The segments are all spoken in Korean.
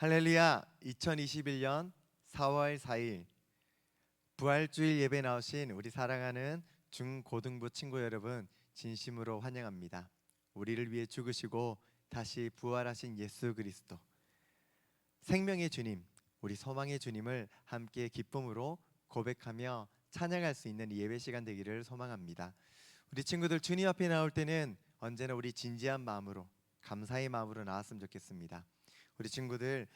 할렐루야. 2021년 4월 4일 부활주일 예배 나오신 우리 사랑하는 중고등부 친구 여러분, 진심으로 환영합니다. 우리를 위해 죽으시고 다시 부활하신 예수 그리스도, 생명의 주님, 우리 소망의 주님을 함께 기쁨으로 고백하며 찬양할 수 있는 예배 시간 되기를 소망합니다. 우리 친구들, 주님 앞에 나올 때는 언제나 우리 진지한 마음으로, 감사의 마음으로 나왔으면 좋겠습니다. 우리 친구들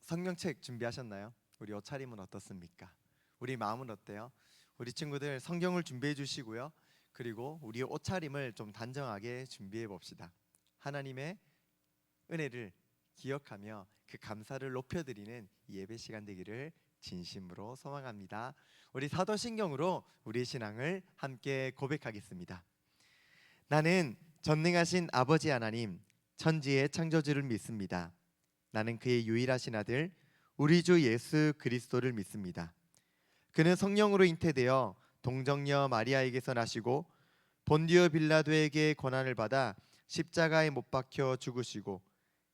성경책 준비하셨나요? 우리 옷차림은 어떻습니까? 우리 마음은 어때요? 우리 친구들 성경을 준비해 주시고요. 그리고 우리의 옷차림을 좀 단정하게 준비해 봅시다. 하나님의 은혜를 기억하며 그 감사를 높여드리는 예배 시간 되기를 진심으로 소망합니다. 우리 사도신경으로 우리의 신앙을 함께 고백하겠습니다. 나는 전능하신 아버지 하나님, 천지의 창조주를 믿습니다. 나는 그의 유일하신 아들 우리 주 예수 그리스도를 믿습니다. 그는 성령으로 잉태되어 동정녀 마리아에게서 나시고 본디오 빌라도에게 고난을 받아 십자가에 못 박혀 죽으시고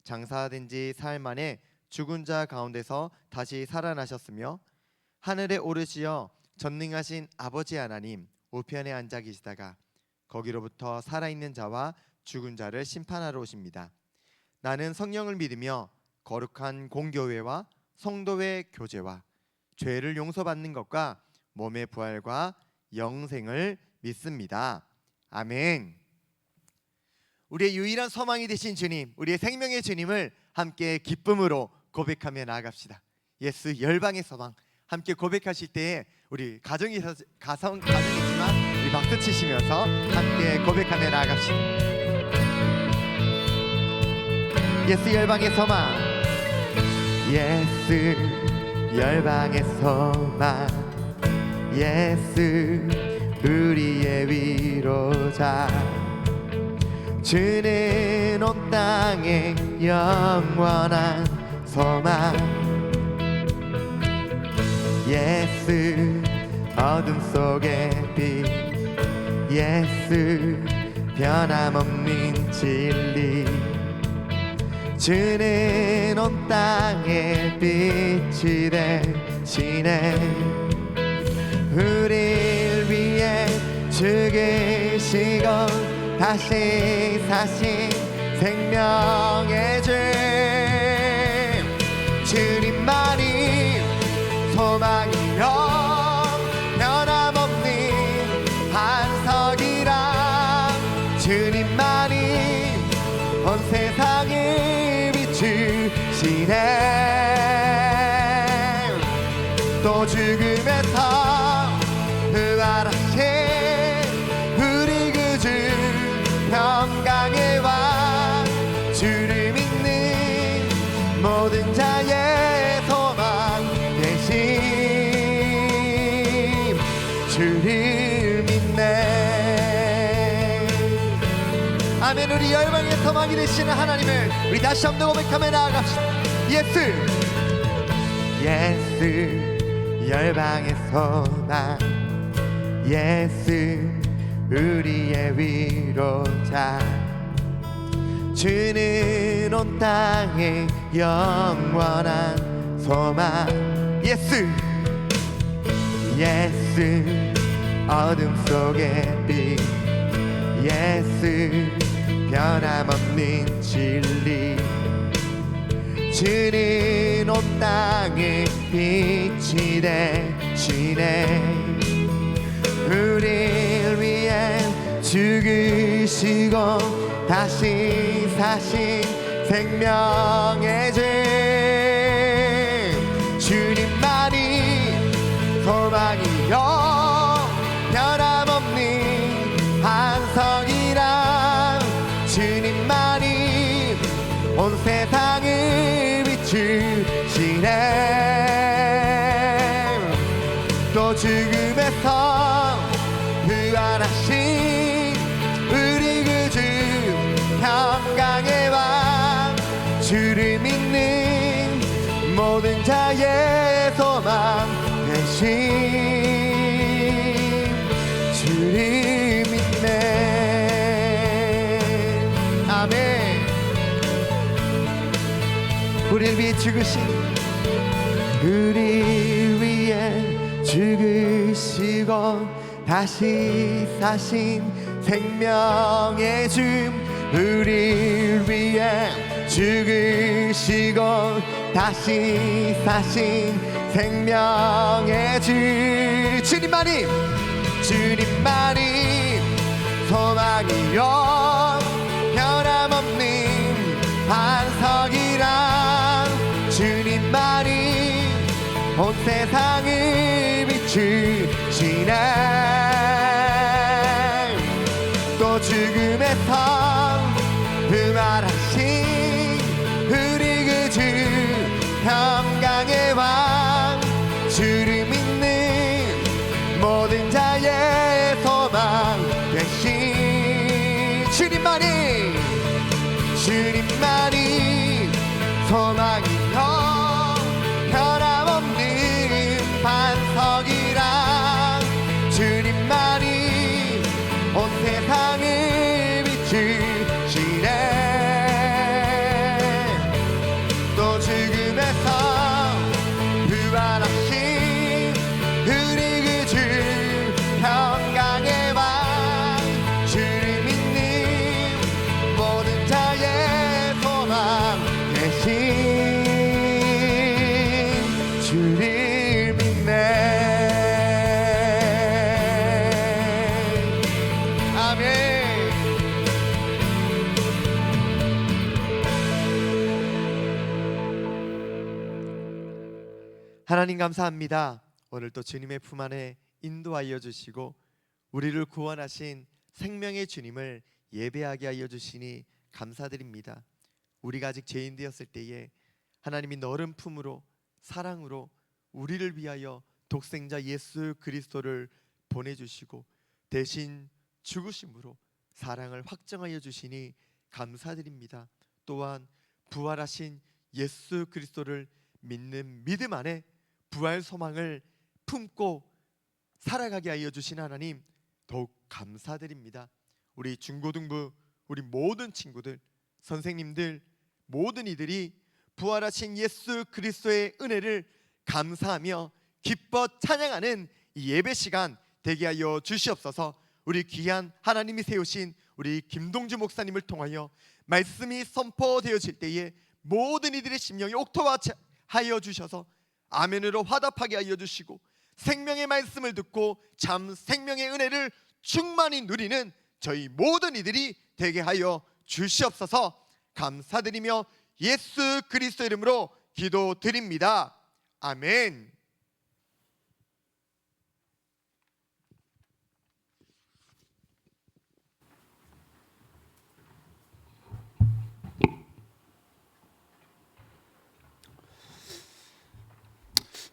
장사된 지 사흘 만에 죽은 자 가운데서 다시 살아나셨으며 하늘에 오르시어 전능하신 아버지 하나님 우편에 앉아 계시다가 거기로부터 살아있는 자와 죽은 자를 심판하러 오십니다. 나는 성령을 믿으며 거룩한 공교회와 성도의 교제와 죄를 용서받는 것과 몸의 부활과 영생을 믿습니다. 아멘. 우리의 유일한 소망이 되신 주님, 우리의 생명의 주님을 함께 기쁨으로 고백하며 나아갑시다. 예수 열방의 소망 함께 고백하실 때에 우리 가정이지만 우리 박수 치시면서 함께 고백하며 나아갑시다. 예수 열방의 소망, 예수 열방의 소망, 예수 우리의 위로자, 주는 온 땅의 영원한 소망, 예수 어둠 속의 빛, 예수 변함없는 진리, 주는 온 땅의 빛이 되시네. 우릴 위해 죽으시고 다시 사신 생명의 주, 주님만이 소망이요 변함없는 반석이라, 주님만이 온 세상을 비추시네. 또 죽음에서 부활하신 우리 구주 평강의 왕, 주를 믿는 모든 자의 소망 되심, 주를 믿네. 아멘. 우리 열방의 소망이 되시는 하나님을 우리 다시 한번 고백하며 나아갑시다. 예수 열방의 소망, 예수 우리의 위로자, 주는 온 땅의 영원한 소망, 예수 어둠 속의 빛, 예수 변함없는 진리, 주는 온 땅의 빛이 되시네. 우릴 위해 죽으시고 다시 사신 생명의 주, 주님만이 소망이요 변함없는 반석이라, 주님만이 온 세상을 비추시네. 또 죽음에서 부활하신 우리 구주 평강의 왕, 주를 믿는 모든 자의 소망 되신, 주를 믿네. 아멘. 우리를 우리를 위해 죽으신, 우리를 위해 죽으시고 다시 사신 생명의 주, 우리를 위해 죽으시고 다시 사신 생명의 주. 주님만이, 주님만이 소망이요 변함없는 반석이라. 주님만이 온 세상을 비추시네. 또 죽음에서 부활하신 우리 그 주, 평강의 왕, 주를 믿는 모든 자의 소망 되신 주님만이, 주님만이 소망이요 변함없는 반석이라. 주님만이 온 세상을 비추시네. 또 죽음에서 부활하신 우리 그 주, 평강의 왕, 주를 믿는 모든 자의 소망 되신 주를 믿네. 하나님 감사합니다. 오늘 또 주님의 품 안에 인도하여 주시고 우리를 구원하신 생명의 주님을 예배하게 하여 주시니 감사드립니다. 우리가 아직 죄인 되었을 때에 하나님이 너른 품으로 사랑으로 우리를 위하여 독생자 예수 그리스도를 보내주시고 대신 죽으심으로 사랑을 확정하여 주시니 감사드립니다. 또한 부활하신 예수 그리스도를 믿는 믿음 안에 부활 소망을 품고 살아가게 하여 주신 하나님 더욱 감사드립니다. 우리 중고등부 우리 모든 친구들, 선생님들 모든 이들이 부활하신 예수 그리스도의 은혜를 감사하며 기뻐 찬양하는 이 예배 시간 되게 하여 주시옵소서. 우리 귀한 하나님이 세우신 우리 김동주 목사님을 통하여 말씀이 선포되어질 때에 모든 이들의 심령이 옥토하여 주셔서 아멘으로 화답하게 하여 주시고 생명의 말씀을 듣고 참 생명의 은혜를 충만히 누리는 저희 모든 이들이 되게 하여 주시옵소서. 감사드리며 예수 그리스도 이름으로 기도드립니다. 아멘.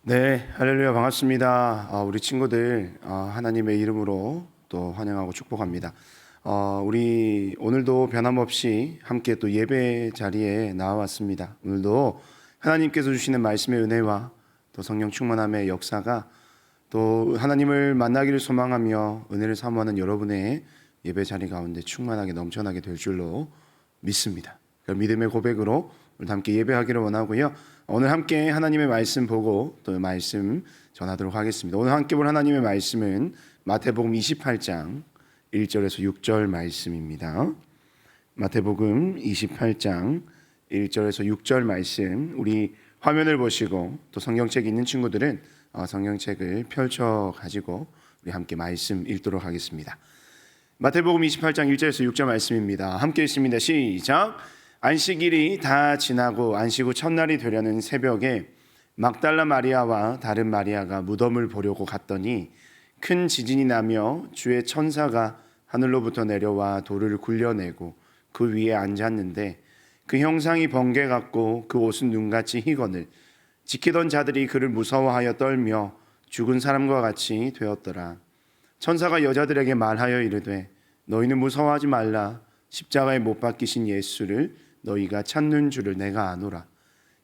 네, 할렐루야, 반갑습니다. 우리 친구들 하나님의 이름으로 또 환영하고 축복합니다. 우리 오늘도 변함없이 함께 또 예배 자리에 나와왔습니다. 오늘도 하나님께서 주시는 말씀의 은혜와 또 성령 충만함의 역사가 또 하나님을 만나기를 소망하며 은혜를 사모하는 여러분의 예배 자리 가운데 충만하게 넘쳐나게 될 줄로 믿습니다. 그 믿음의 고백으로 오늘 함께 예배하기를 원하고요. 오늘 함께 하나님의 말씀 보고 또 말씀 전하도록 하겠습니다. 오늘 함께 볼 하나님의 말씀은 마태복음 28장 1절에서 6절 말씀입니다. 마태복음 28장 1절에서 6절 말씀, 우리 화면을 보시고 또 성경책 있는 친구들은 성경책을 펼쳐 가지고 우리 함께 말씀 읽도록 하겠습니다. 마태복음 28장 1절에서 6절 말씀입니다. 함께 읽습니다. 시작. 안식일이 다 지나고 안식 후 첫날이 되려는 새벽에 막달라 마리아와 다른 마리아가 무덤을 보려고 갔더니 큰 지진이 나며 주의 천사가 하늘로부터 내려와 돌을 굴려내고 그 위에 앉았는데 그 형상이 번개 같고 그 옷은 눈같이 희거늘. 지키던 자들이 그를 무서워하여 떨며 죽은 사람과 같이 되었더라. 천사가 여자들에게 말하여 이르되 너희는 무서워하지 말라. 십자가에 못 박히신 예수를 너희가 찾는 줄을 내가 아노라.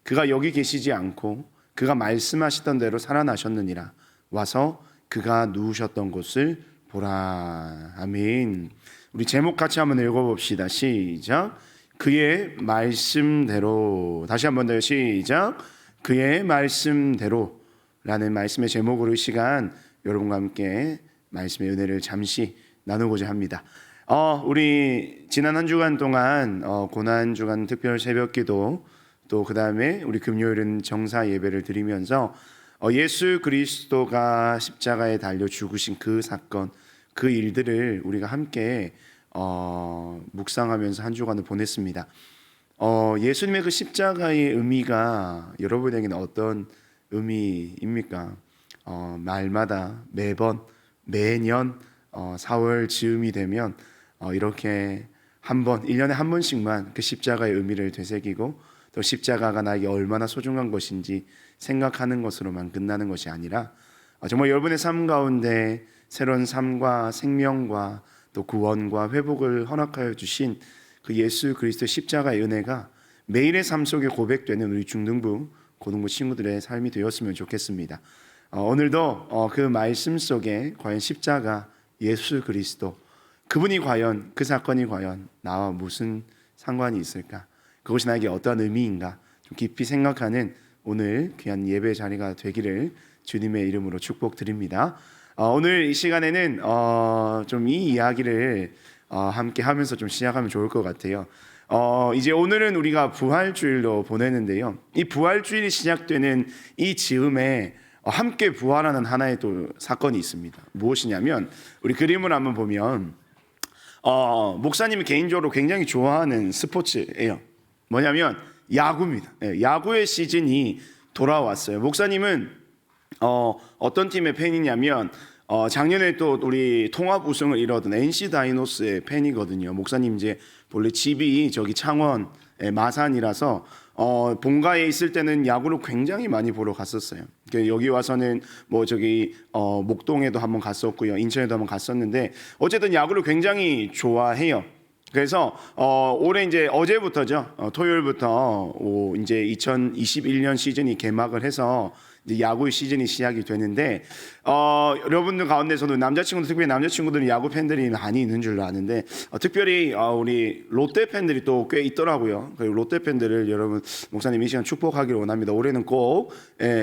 그가 여기 계시지 않고 그가 말씀하시던 대로 살아나셨느니라. 와서 그가 누우셨던 곳을 보라. 아멘. 우리 제목 같이 한번 읽어봅시다. 시작. 그의 말씀대로. 다시 한번 더 시작. 그의 말씀대로 라는 말씀의 제목으로 이 시간 여러분과 함께 말씀의 은혜를 잠시 나누고자 합니다. 우리 지난 한 주간 동안 고난 주간 특별 새벽기도, 또 그 다음에 우리 금요일은 정사 예배를 드리면서 예수 그리스도가 십자가에 달려 죽으신 그 사건, 그 일들을 우리가 함께 묵상하면서 한 주간을 보냈습니다. 예수님의 그 십자가의 의미가 여러분에게는 어떤 의미입니까? 말마다 매번 매년 4월 즈음이 되면 이렇게 한 번, 1년에 한 번씩만 그 십자가의 의미를 되새기고, 또 십자가가 나에게 얼마나 소중한 것인지 생각하는 것으로만 끝나는 것이 아니라 정말 여러분의 삶 가운데 새로운 삶과 생명과 또 구원과 회복을 허락하여 주신 그 예수 그리스도의 십자가의 은혜가 매일의 삶 속에 고백되는 우리 중등부, 고등부 친구들의 삶이 되었으면 좋겠습니다. 오늘도 그 말씀 속에 과연 십자가, 예수 그리스도, 그분이 과연, 그 사건이 과연 나와 무슨 상관이 있을까? 그것이 나에게 어떤 의미인가? 좀 깊이 생각하는 오늘 귀한 예배 자리가 되기를 주님의 이름으로 축복드립니다. 오늘 이 시간에는 좀 이 이야기를 함께 하면서 좀 시작하면 좋을 것 같아요. 이제 오늘은 우리가 부활주일로 보내는데요. 이 부활주일이 시작되는 이 즈음에 함께 부활하는 하나의 또 사건이 있습니다. 무엇이냐면, 우리 그림을 한번 보면 목사님이 개인적으로 굉장히 좋아하는 스포츠예요. 뭐냐면 야구입니다. 야구의 시즌이 돌아왔어요. 목사님은 어떤 팀의 팬이냐면 작년에 또 우리 통합 우승을 이뤄던 NC 다이노스의 팬이거든요. 목사님 이제 본래 집이 저기 창원 마산이라서 본가에 있을 때는 야구를 굉장히 많이 보러 갔었어요. 여기 와서는 뭐 저기 목동에도 한번 갔었고요, 인천에도 한번 갔었는데 어쨌든 야구를 굉장히 좋아해요. 그래서 올해 이제 어제부터죠, 토요일부터 이제 2021년 시즌이 개막을 해서 이제 야구 시즌이 시작이 되는데 여러분들 가운데서도 남자친구들, 특별히 남자친구들은 야구 팬들이 많이 있는 줄로 아는데 특별히 우리 롯데 팬들이 또 꽤 있더라고요. 그리고 롯데 팬들을 여러분 목사님 이 시간 축복하기를 원합니다. 올해는 꼭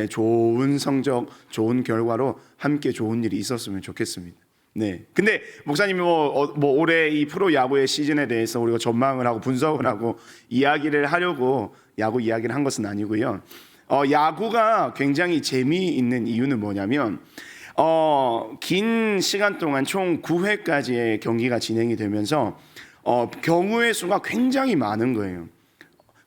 좋은 성적, 좋은 결과로 함께 좋은 일이 있었으면 좋겠습니다. 네. 근데 목사님이 뭐 올해 이 프로 야구의 시즌에 대해서 우리가 전망을 하고 분석을 하고 이야기를 하려고 야구 이야기를 한 것은 아니고요. 야구가 굉장히 재미있는 이유는 뭐냐면 긴 시간 동안 총 9회까지의 경기가 진행이 되면서 경우의 수가 굉장히 많은 거예요.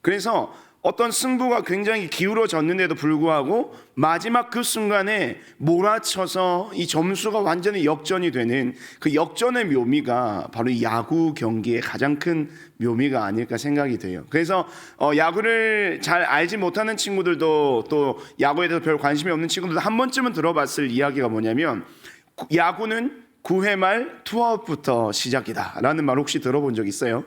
그래서 어떤 승부가 굉장히 기울어졌는데도 불구하고 마지막 그 순간에 몰아쳐서 이 점수가 완전히 역전이 되는 그 역전의 묘미가 바로 이 야구 경기의 가장 큰 묘미가 아닐까 생각이 돼요. 그래서 야구를 잘 알지 못하는 친구들도, 또 야구에 대해서 별 관심이 없는 친구들도 한 번쯤은 들어봤을 이야기가 뭐냐면, 야구는 9회 말 투아웃부터 시작이다 라는 말 혹시 들어본 적 있어요?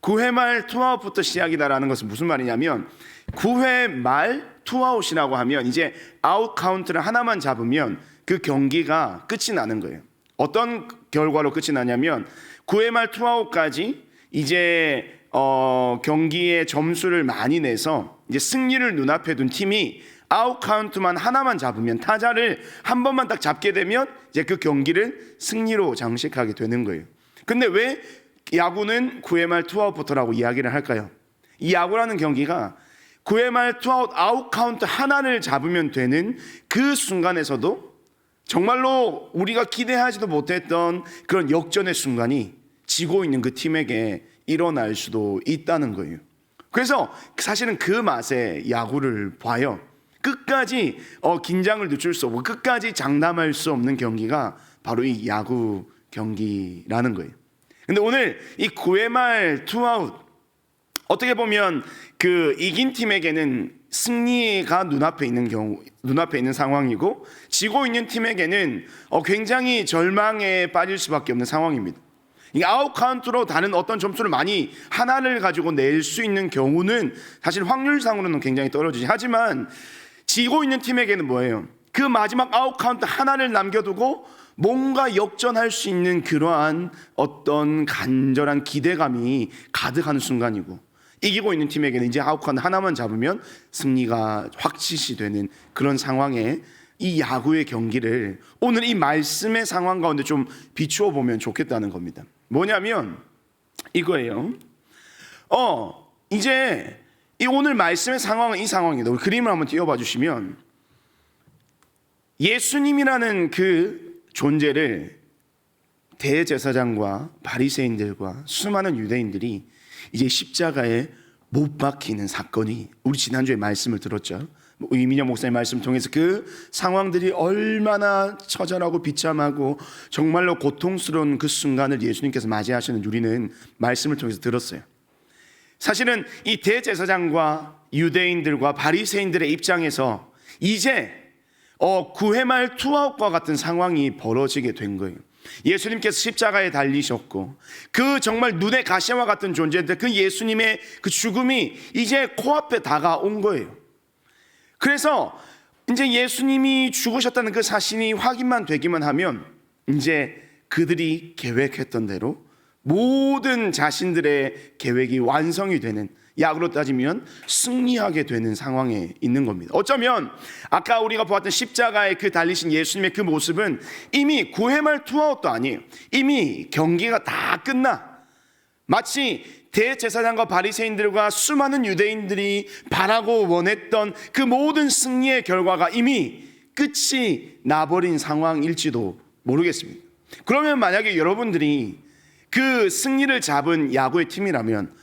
9회 말 투아웃부터 시작이다라는 것은 무슨 말이냐면, 9회 말 투아웃이라고 하면 이제 아웃 카운트를 하나만 잡으면 그 경기가 끝이 나는 거예요. 어떤 결과로 끝이 나냐면 9회 말 투아웃까지 이제 경기의 점수를 많이 내서 이제 승리를 눈앞에 둔 팀이 아웃 카운트만 하나만 잡으면, 타자를 한 번만 딱 잡게 되면 이제 그 경기를 승리로 장식하게 되는 거예요. 근데 왜 야구는 9회 말 투아웃부터라고 이야기를 할까요? 이 야구라는 경기가 9회 말 투아웃, 아웃 카운트 하나를 잡으면 되는 그 순간에서도 정말로 우리가 기대하지도 못했던 그런 역전의 순간이 지고 있는 그 팀에게 일어날 수도 있다는 거예요. 그래서 사실은 그 맛에 야구를 봐요. 끝까지 긴장을 늦출 수 없고 끝까지 장담할 수 없는 경기가 바로 이 야구 경기라는 거예요. 근데 오늘 이 9회 말 투아웃, 어떻게 보면 그 이긴 팀에게는 승리가 눈앞에 있는 상황이고, 지고 있는 팀에게는 굉장히 절망에 빠질 수밖에 없는 상황입니다. 이 아웃 카운트로 다른 어떤 점수를 많이 하나를 가지고 낼 수 있는 경우는 사실 확률상으로는 굉장히 떨어지지. 하지만 지고 있는 팀에게는 뭐예요? 그 마지막 아웃 카운트 하나를 남겨두고 뭔가 역전할 수 있는 그러한 어떤 간절한 기대감이 가득하는 순간이고, 이기고 있는 팀에게는 이제 아웃카드 하나만 잡으면 승리가 확실시 되는 그런 상황에 이 야구의 경기를 오늘 이 말씀의 상황 가운데 좀 비추어 보면 좋겠다는 겁니다. 뭐냐면 이거예요. 이제 이 오늘 말씀의 상황은 이 상황입니다. 우리 그림을 한번 띄워봐 주시면, 예수님이라는 그 존재를 대제사장과 바리새인들과 수많은 유대인들이 이제 십자가에 못 박히는 사건이, 우리 지난주에 말씀을 들었죠. 이민영 목사님 말씀 통해서 그 상황들이 얼마나 처절하고 비참하고 정말로 고통스러운 그 순간을 예수님께서 맞이하시는 우리는 말씀을 통해서 들었어요. 사실은 이 대제사장과 유대인들과 바리새인들의 입장에서 이제 구회말 투아웃과 같은 상황이 벌어지게 된 거예요. 예수님께서 십자가에 달리셨고 그 정말 눈의 가시와 같은 존재인데 그 예수님의 그 죽음이 이제 코앞에 다가온 거예요. 그래서 이제 예수님이 죽으셨다는 그 사실이 확인만 되기만 하면 이제 그들이 계획했던 대로 모든 자신들의 계획이 완성이 되는, 야구로 따지면 승리하게 되는 상황에 있는 겁니다. 어쩌면 아까 우리가 보았던 십자가에 그 달리신 예수님의 그 모습은 이미 9회말 투아웃도 아니에요. 이미 경기가 다 끝나 마치 대제사장과 바리새인들과 수많은 유대인들이 바라고 원했던 그 모든 승리의 결과가 이미 끝이 나버린 상황일지도 모르겠습니다. 그러면 만약에 여러분들이 그 승리를 잡은 야구의 팀이라면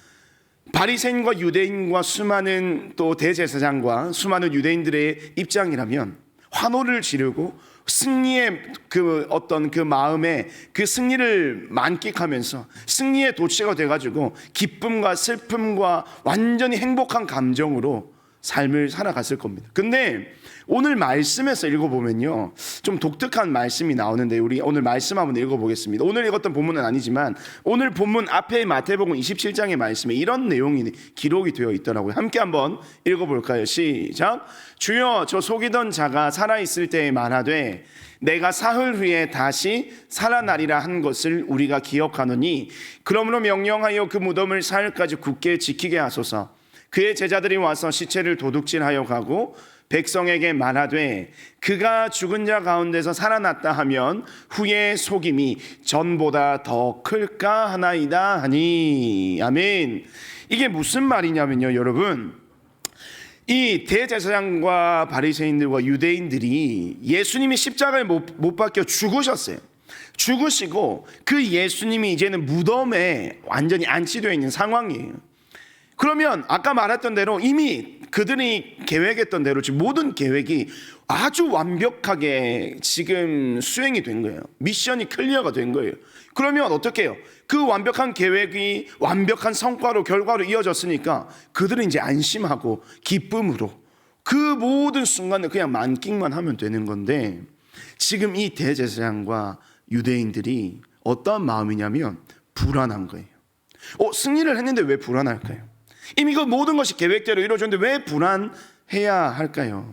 바리새인과 유대인과 수많은 또 대제사장과 수많은 유대인들의 입장이라면 환호를 지르고 승리의 그 어떤 그 마음에 그 승리를 만끽하면서 승리의 도취가 돼가지고 기쁨과 슬픔과 완전히 행복한 감정으로 삶을 살아갔을 겁니다. 근데 오늘 말씀에서 읽어보면요, 좀 독특한 말씀이 나오는데 우리 오늘 말씀 한번 읽어보겠습니다. 오늘 읽었던 본문은 아니지만 오늘 본문 앞에 마태복음 27장의 말씀에 이런 내용이 기록이 되어 있더라고요. 함께 한번 읽어볼까요? 시작. 주여, 저 속이던 자가 살아있을 때에 말하되 내가 사흘 후에 다시 살아나리라 한 것을 우리가 기억하노니 그러므로 명령하여 그 무덤을 사흘까지 굳게 지키게 하소서. 그의 제자들이 와서 시체를 도둑질하여 가고 백성에게 말하되 그가 죽은 자 가운데서 살아났다 하면 후에 속임이 전보다 더 클까 하나이다 하니. 아멘. 이게 무슨 말이냐면요, 여러분, 이 대제사장과 바리새인들과 유대인들이 예수님이 십자가에 못 박혀 죽으셨어요. 죽으시고 그 예수님이 이제는 무덤에 완전히 안치되어 있는 상황이에요. 그러면 아까 말했던 대로 이미 그들이 계획했던 대로 지금 모든 계획이 아주 완벽하게 지금 수행이 된 거예요. 미션이 클리어가 된 거예요. 그러면 어떻게 해요? 그 완벽한 계획이 완벽한 성과로 결과로 이어졌으니까 그들은 이제 안심하고 기쁨으로 그 모든 순간을 그냥 만끽만 하면 되는 건데, 지금 이 대제사장과 유대인들이 어떤 마음이냐면 불안한 거예요. 승리를 했는데 왜 불안할까요? 이미 그 모든 것이 계획대로 이루어졌는데 왜 불안해야 할까요?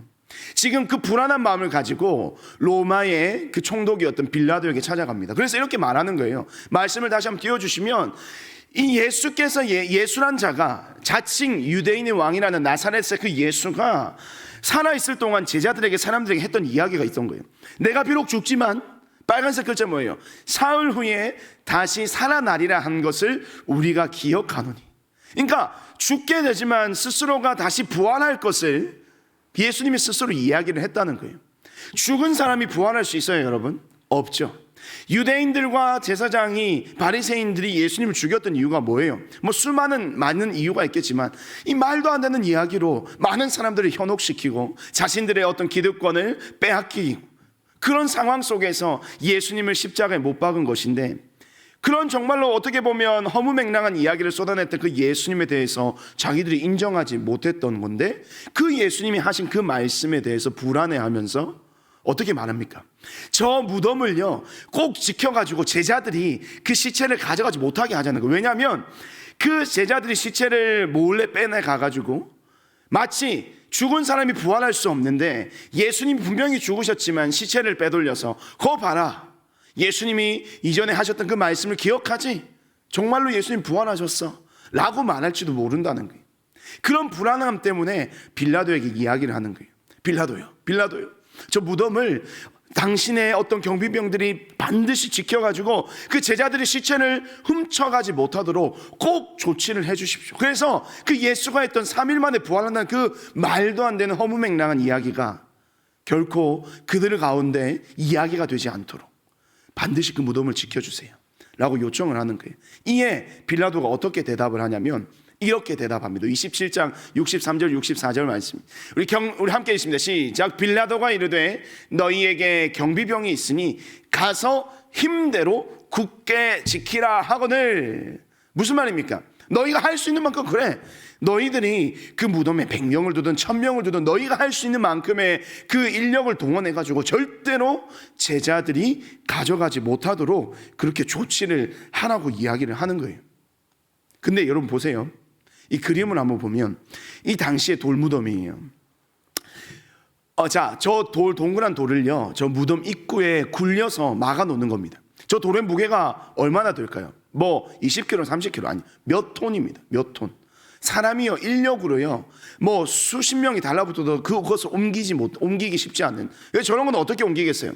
지금 그 불안한 마음을 가지고 로마의 그 총독이었던 빌라도에게 찾아갑니다. 그래서 이렇게 말하는 거예요. 말씀을 다시 한번 띄워주시면, 이 예수께서 예수란 자가 자칭 유대인의 왕이라는 나사렛의 그 예수가 살아있을 동안 제자들에게, 사람들에게 했던 이야기가 있던 거예요. 내가 비록 죽지만, 빨간색 글자 뭐예요? 사흘 후에 다시 살아나리라 한 것을 우리가 기억하노니. 그러니까 죽게 되지만 스스로가 다시 부활할 것을 예수님이 스스로 이야기를 했다는 거예요. 죽은 사람이 부활할 수 있어요, 여러분? 없죠. 유대인들과 제사장이, 바리새인들이 예수님을 죽였던 이유가 뭐예요? 많은 이유가 있겠지만 이 말도 안 되는 이야기로 많은 사람들을 현혹시키고 자신들의 어떤 기득권을 빼앗기고, 그런 상황 속에서 예수님을 십자가에 못 박은 것인데, 그런 정말로 어떻게 보면 허무맹랑한 이야기를 쏟아냈던 그 예수님에 대해서 자기들이 인정하지 못했던 건데, 그 예수님이 하신 그 말씀에 대해서 불안해하면서 어떻게 말합니까? 저 무덤을요 꼭 지켜가지고 제자들이 그 시체를 가져가지 못하게 하자는 거예요. 왜냐하면 그 제자들이 시체를 몰래 빼내가가지고 마치 죽은 사람이 부활할 수 없는데 예수님이 분명히 죽으셨지만 시체를 빼돌려서, 거 봐라, 예수님이 이전에 하셨던 그 말씀을 기억하지? 정말로 예수님 부활하셨어 라고 말할지도 모른다는 거예요. 그런 불안함 때문에 빌라도에게 이야기를 하는 거예요. 빌라도요, 저 무덤을 당신의 어떤 경비병들이 반드시 지켜가지고 그 제자들의 시체를 훔쳐가지 못하도록 꼭 조치를 해주십시오. 그래서 그 예수가 했던 3일 만에 부활한다는 그 말도 안 되는 허무맹랑한 이야기가 결코 그들 가운데 이야기가 되지 않도록 반드시 그 무덤을 지켜주세요 라고 요청을 하는 거예요. 이에 빌라도가 어떻게 대답을 하냐면 이렇게 대답합니다. 27장 63절 64절 말씀. 우리 함께 읽습니다. 시작. 빌라도가 이르되 너희에게 경비병이 있으니 가서 힘대로 굳게 지키라 하거늘. 무슨 말입니까? 너희가 할 수 있는 만큼 그래. 너희들이 그 무덤에 100명을 두든 1000명을 두든 너희가 할 수 있는 만큼의 그 인력을 동원해 가지고 절대로 제자들이 가져가지 못하도록 그렇게 조치를 하라고 이야기를 하는 거예요. 근데 여러분 보세요. 이 그림을 한번 보면 이 당시의 돌무덤이에요. 자, 저 동그란 돌을요, 저 무덤 입구에 굴려서 막아 놓는 겁니다. 저 돌의 무게가 얼마나 될까요? 뭐 20kg, 30kg 아니, 몇 톤입니다. 몇 톤. 사람이요, 인력으로요, 뭐 수십 명이 달라붙어도 그것을 옮기기 쉽지 않는. 저런 건 어떻게 옮기겠어요?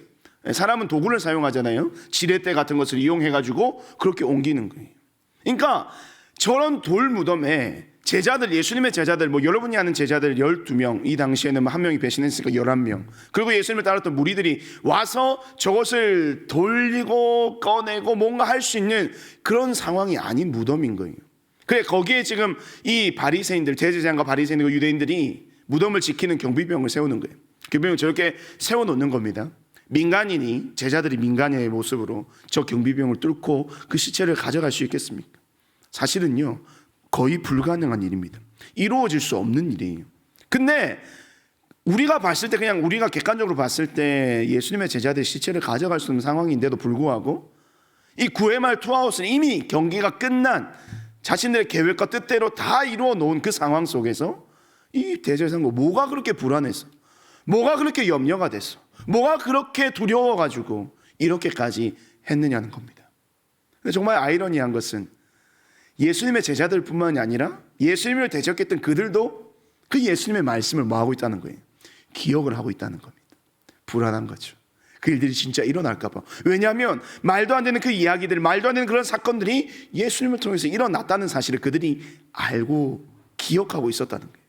사람은 도구를 사용하잖아요. 지렛대 같은 것을 이용해가지고 그렇게 옮기는 거예요. 그러니까 저런 돌 무덤에 제자들, 예수님의 제자들, 뭐 여러분이 아는 제자들 12명, 이 당시에는 한 명이 배신했으니까 11명, 그리고 예수님을 따랐던 무리들이 와서 저것을 돌리고 꺼내고 뭔가 할 수 있는 그런 상황이 아닌 무덤인 거예요. 그래, 거기에 지금 이 바리새인들, 대제사장과 바리새인과 유대인들이 무덤을 지키는 경비병을 세우는 거예요. 경비병을 저렇게 세워놓는 겁니다. 민간인이, 제자들이 민간인의 모습으로 저 경비병을 뚫고 그 시체를 가져갈 수 있겠습니까? 사실은요, 거의 불가능한 일입니다. 이루어질 수 없는 일이에요. 근데 우리가 봤을 때, 그냥 우리가 객관적으로 봤을 때 예수님의 제자들의 시체를 가져갈 수 없는 상황인데도 불구하고 이 9회 말 투아웃은 이미 경기가 끝난 자신들의 계획과 뜻대로 다 이루어 놓은 그 상황 속에서 이 대제사장과 뭐가 그렇게 불안했어? 뭐가 그렇게 염려가 됐어? 뭐가 그렇게 두려워가지고 이렇게까지 했느냐는 겁니다. 정말 아이러니한 것은 예수님의 제자들뿐만이 아니라 예수님을 대적했던 그들도 그 예수님의 말씀을 뭐하고 있다는 거예요? 기억을 하고 있다는 겁니다. 불안한 거죠. 그 일들이 진짜 일어날까 봐. 왜냐하면 말도 안 되는 그 이야기들, 말도 안 되는 그런 사건들이 예수님을 통해서 일어났다는 사실을 그들이 알고 기억하고 있었다는 거예요.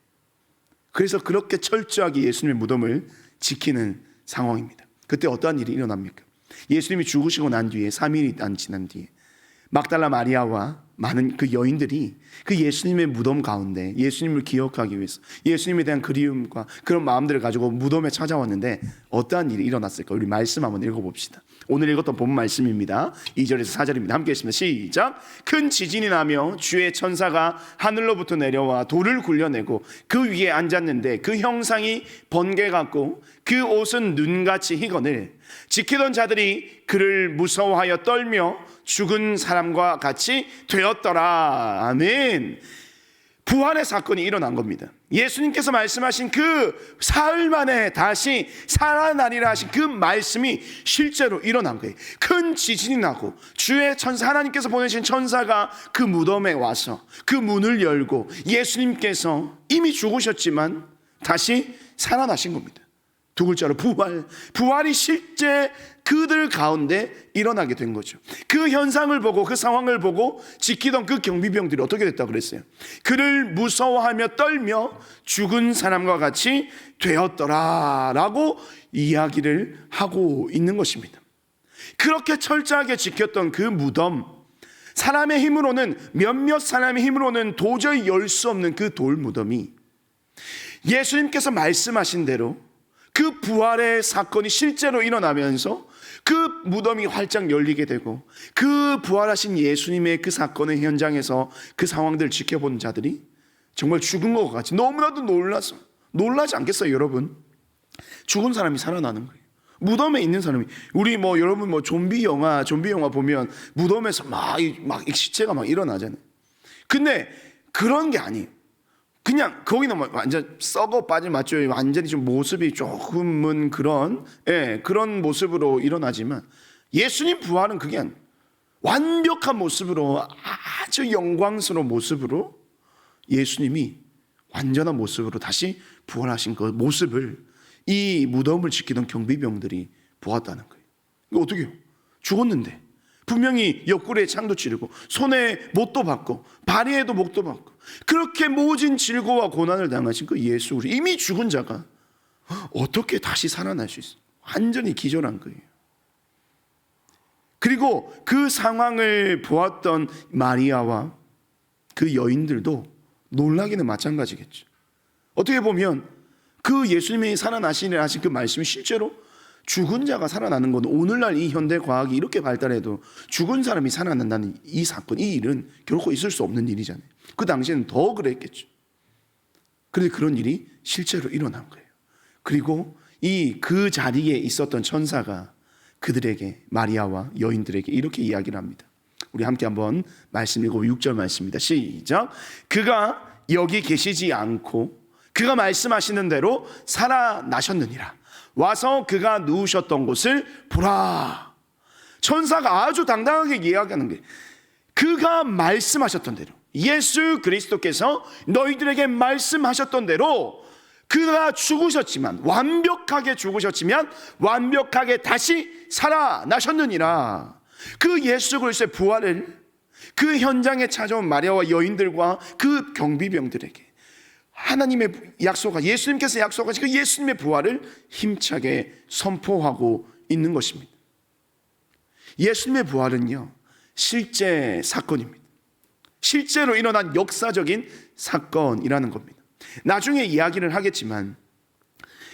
그래서 그렇게 철저하게 예수님의 무덤을 지키는 상황입니다. 그때 어떠한 일이 일어납니까? 예수님이 죽으시고 난 뒤에 3일이 지난 뒤에 막달라 마리아와 많은 그 여인들이 그 예수님의 무덤 가운데 예수님을 기억하기 위해서 예수님에 대한 그리움과 그런 마음들을 가지고 무덤에 찾아왔는데 어떠한 일이 일어났을까? 우리 말씀 한번 읽어봅시다. 오늘 읽었던 본 말씀입니다. 2절에서 4절입니다. 함께 읽습니다. 시작. 큰 지진이 나며 주의 천사가 하늘로부터 내려와 돌을 굴려내고 그 위에 앉았는데 그 형상이 번개 같고 그 옷은 눈같이 희거늘 지키던 자들이 그를 무서워하여 떨며 죽은 사람과 같이 되었더라. 아멘. 부활의 사건이 일어난 겁니다. 예수님께서 말씀하신 그 사흘 만에 다시 살아나리라 하신 그 말씀이 실제로 일어난 거예요. 큰 지진이 나고 주의 천사, 하나님께서 보내신 천사가 그 무덤에 와서 그 문을 열고 예수님께서 이미 죽으셨지만 다시 살아나신 겁니다. 두 글자로 부활이 실제 그들 가운데 일어나게 된 거죠. 그 현상을 보고 그 상황을 보고 지키던 그 경비병들이 어떻게 됐다고 그랬어요? 그를 무서워하며 떨며 죽은 사람과 같이 되었더라 라고 이야기를 하고 있는 것입니다. 그렇게 철저하게 지켰던 그 무덤, 사람의 힘으로는, 몇몇 사람의 힘으로는 도저히 열 수 없는 그 돌 무덤이 예수님께서 말씀하신 대로 그 부활의 사건이 실제로 일어나면서 그 무덤이 활짝 열리게 되고 그 부활하신 예수님의 그 사건의 현장에서 그 상황들을 지켜본 자들이 정말 죽은 것 같이 너무나도 놀라지 않겠어요, 여러분? 죽은 사람이 살아나는 거예요. 무덤에 있는 사람이, 우리 여러분 좀비 영화 보면 무덤에서 막 시체가 막 일어나잖아요. 근데 그런 게 아니에요. 그냥 거기는 완전 썩어 빠진, 맞죠? 완전히 좀 모습이 조금은 그런 모습으로 일어나지만 예수님 부활은 그게 아니에요. 완벽한 모습으로, 아주 영광스러운 모습으로 예수님이 완전한 모습으로 다시 부활하신 그 모습을 이 무덤을 지키던 경비병들이 보았다는 거예요. 이거 어떻게 해요? 죽었는데 분명히 옆구리에 창도 찌르고 손에 못도 박고 발에도 목도 박고 그렇게 모진 질고와 고난을 당하신 그 예수, 우리 이미 죽은 자가 어떻게 다시 살아날 수 있어요? 완전히 기절한 거예요. 그리고 그 상황을 보았던 마리아와 그 여인들도 놀라기는 마찬가지겠죠. 어떻게 보면 그 예수님이 살아나시리라 하신 그 말씀이 실제로 죽은 자가 살아나는 건 오늘날 이 현대 과학이 이렇게 발달해도 죽은 사람이 살아난다는 이 사건, 이 일은 결코 있을 수 없는 일이잖아요. 그 당시에는 더 그랬겠죠. 그런데 그런 일이 실제로 일어난 거예요. 그리고 그 자리에 있었던 천사가 그들에게, 마리아와 여인들에게 이렇게 이야기를 합니다. 우리 함께 한번 말씀 읽고 6절 말씀입니다. 시작. 그가 여기 계시지 않고 그가 말씀하시는 대로 살아나셨느니라. 와서 그가 누우셨던 곳을 보라. 천사가 아주 당당하게 이야기하는 게, 그가 말씀하셨던 대로, 예수 그리스도께서 너희들에게 말씀하셨던 대로 그가 죽으셨지만, 완벽하게 죽으셨지만 완벽하게 다시 살아나셨느니라. 그 예수 그리스도의 부활을 그 현장에 찾아온 마리아와 여인들과 그 경비병들에게 하나님의 약속하, 예수님께서 약속하신 그 예수님의 부활을 힘차게 선포하고 있는 것입니다. 예수님의 부활은요, 실제 사건입니다. 실제로 일어난 역사적인 사건이라는 겁니다. 나중에 이야기를 하겠지만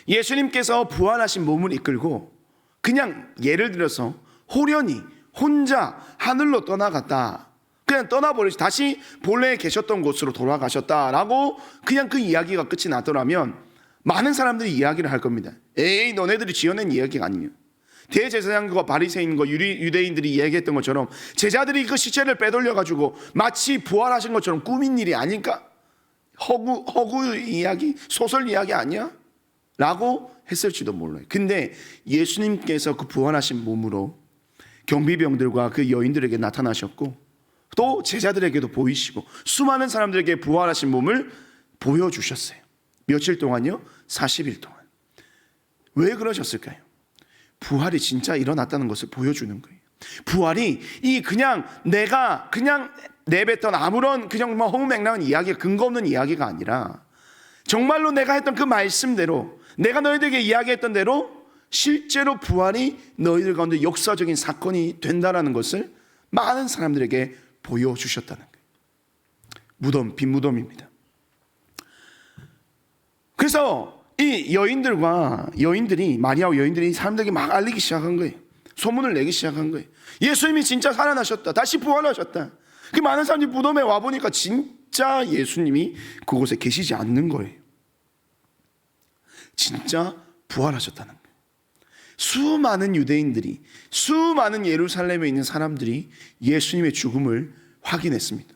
예수님께서 부활하신 몸을 이끌고 그냥 예를 들어서 호련히 혼자 하늘로 떠나갔다, 그냥 떠나버리시, 다시 본래 계셨던 곳으로 돌아가셨다라고 그냥 그 이야기가 끝이 나더라면 많은 사람들이 이야기를 할 겁니다. 에이, 너네들이 지어낸 이야기가 아니냐. 대제사장과 바리새인과 유대인들이 이야기했던 것처럼 제자들이 그 시체를 빼돌려가지고 마치 부활하신 것처럼 꾸민 일이 아닐까? 허구 이야기, 소설 이야기 아니야? 라고 했을지도 몰라요. 근데 예수님께서 그 부활하신 몸으로 경비병들과 그 여인들에게 나타나셨고 또 제자들에게도 보이시고 수많은 사람들에게 부활하신 몸을 보여주셨어요. 며칠 동안요? 40일 동안. 왜 그러셨을까요? 부활이 진짜 일어났다는 것을 보여주는 거예요. 부활이 그냥 내가 그냥 내뱉던 아무런 그냥 허무맹랑한 이야기, 근거 없는 이야기가 아니라 정말로 내가 했던 그 말씀대로, 내가 너희들에게 이야기했던 대로 실제로 부활이 너희들 가운데 역사적인 사건이 된다는 것을 많은 사람들에게 보여주셨다는 거예요. 무덤, 빈 무덤입니다. 그래서 이 여인들이, 마리아와 여인들이 사람들에게 막 알리기 시작한 거예요. 소문을 내기 시작한 거예요. 예수님이 진짜 살아나셨다, 다시 부활하셨다. 그 많은 사람들이 무덤에 와보니까 진짜 예수님이 그곳에 계시지 않는 거예요. 진짜 부활하셨다는 거예요. 수많은 유대인들이, 수많은 예루살렘에 있는 사람들이 예수님의 죽음을 확인했습니다.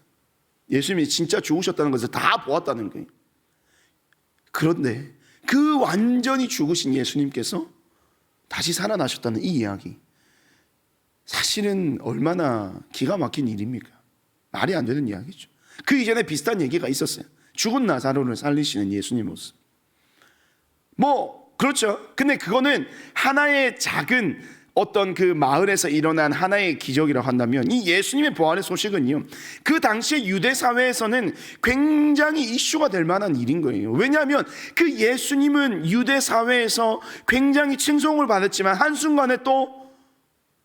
예수님이 진짜 죽으셨다는 것을 다 보았다는 거예요. 그런데 그 완전히 죽으신 예수님께서 다시 살아나셨다는 이 이야기, 사실은 얼마나 기가 막힌 일입니까? 말이 안 되는 이야기죠. 그 이전에 비슷한 얘기가 있었어요. 죽은 나사로를 살리시는 예수님 모습. 그렇죠. 근데 그거는 하나의 작은 어떤 그 마을에서 일어난 하나의 기적이라고 한다면, 이 예수님의 부활의 소식은요, 그 당시의 유대 사회에서는 굉장히 이슈가 될 만한 일인 거예요. 왜냐하면 그 예수님은 유대 사회에서 굉장히 칭송을 받았지만 한순간에 또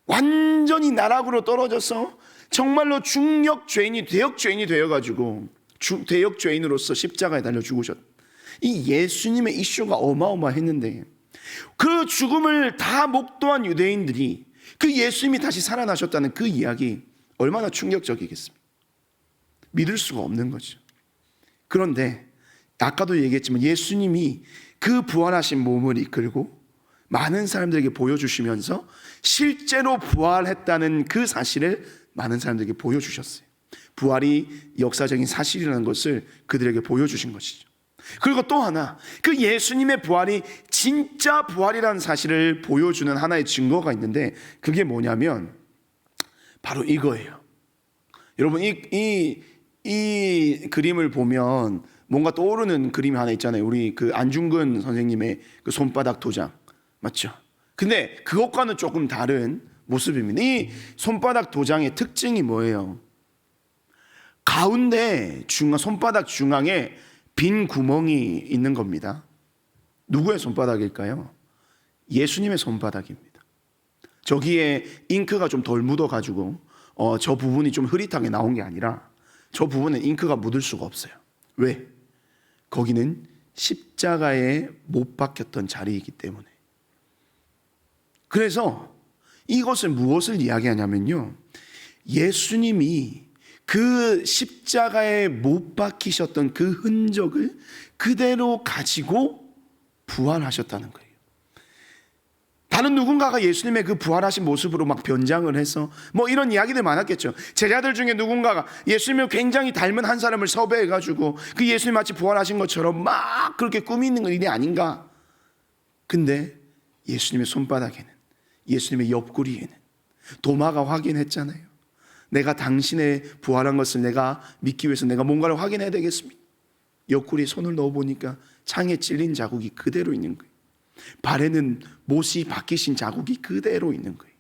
완전히 나락으로 떨어져서 정말로 중력 죄인이, 대역 죄인이 되어가지고 대역 죄인으로서 십자가에 달려 죽으셨. 이 예수님의 이슈가 어마어마했는데 그 죽음을 다 목도한 유대인들이 그 예수님이 다시 살아나셨다는 그 이야기 얼마나 충격적이겠습니까? 믿을 수가 없는 거죠. 그런데 아까도 얘기했지만 예수님이 그 부활하신 몸을 이끌고 많은 사람들에게 보여주시면서 실제로 부활했다는 그 사실을 많은 사람들에게 보여주셨어요. 부활이 역사적인 사실이라는 것을 그들에게 보여주신 것이죠. 그리고 또 하나, 그 예수님의 부활이 진짜 부활이라는 사실을 보여주는 하나의 증거가 있는데, 그게 뭐냐면 바로 이거예요. 여러분, 이 그림을 보면 뭔가 떠오르는 그림이 하나 있잖아요. 우리 그 안중근 선생님의 그 손바닥 도장, 맞죠? 근데 그것과는 조금 다른 모습입니다. 이 손바닥 도장의 특징이 뭐예요? 가운데 손바닥 중앙에 빈 구멍이 있는 겁니다. 누구의 손바닥일까요? 예수님의 손바닥입니다. 저기에 잉크가 좀 덜 묻어가지고 저 부분이 좀 흐릿하게 나온 게 아니라 저 부분은 잉크가 묻을 수가 없어요. 왜? 거기는 십자가에 못 박혔던 자리이기 때문에. 그래서 이것을 무엇을 이야기하냐면요, 예수님이 그 십자가에 못 박히셨던 그 흔적을 그대로 가지고 부활하셨다는 거예요. 다른 누군가가 예수님의 그 부활하신 모습으로 막 변장을 해서 뭐 이런 이야기들 많았겠죠. 제자들 중에 누군가가 예수님을 굉장히 닮은 한 사람을 섭외해가지고 그 예수님 마치 부활하신 것처럼 막 그렇게 꾸미는 일이 아닌가. 근데 예수님의 손바닥에는, 예수님의 옆구리에는 도마가 확인했잖아요. 내가 당신의 부활한 것을 내가 믿기 위해서 내가 뭔가를 확인해야 되겠습니다. 옆구리에 손을 넣어보니까 창에 찔린 자국이 그대로 있는 거예요. 발에는 못이 박히신 자국이 그대로 있는 거예요.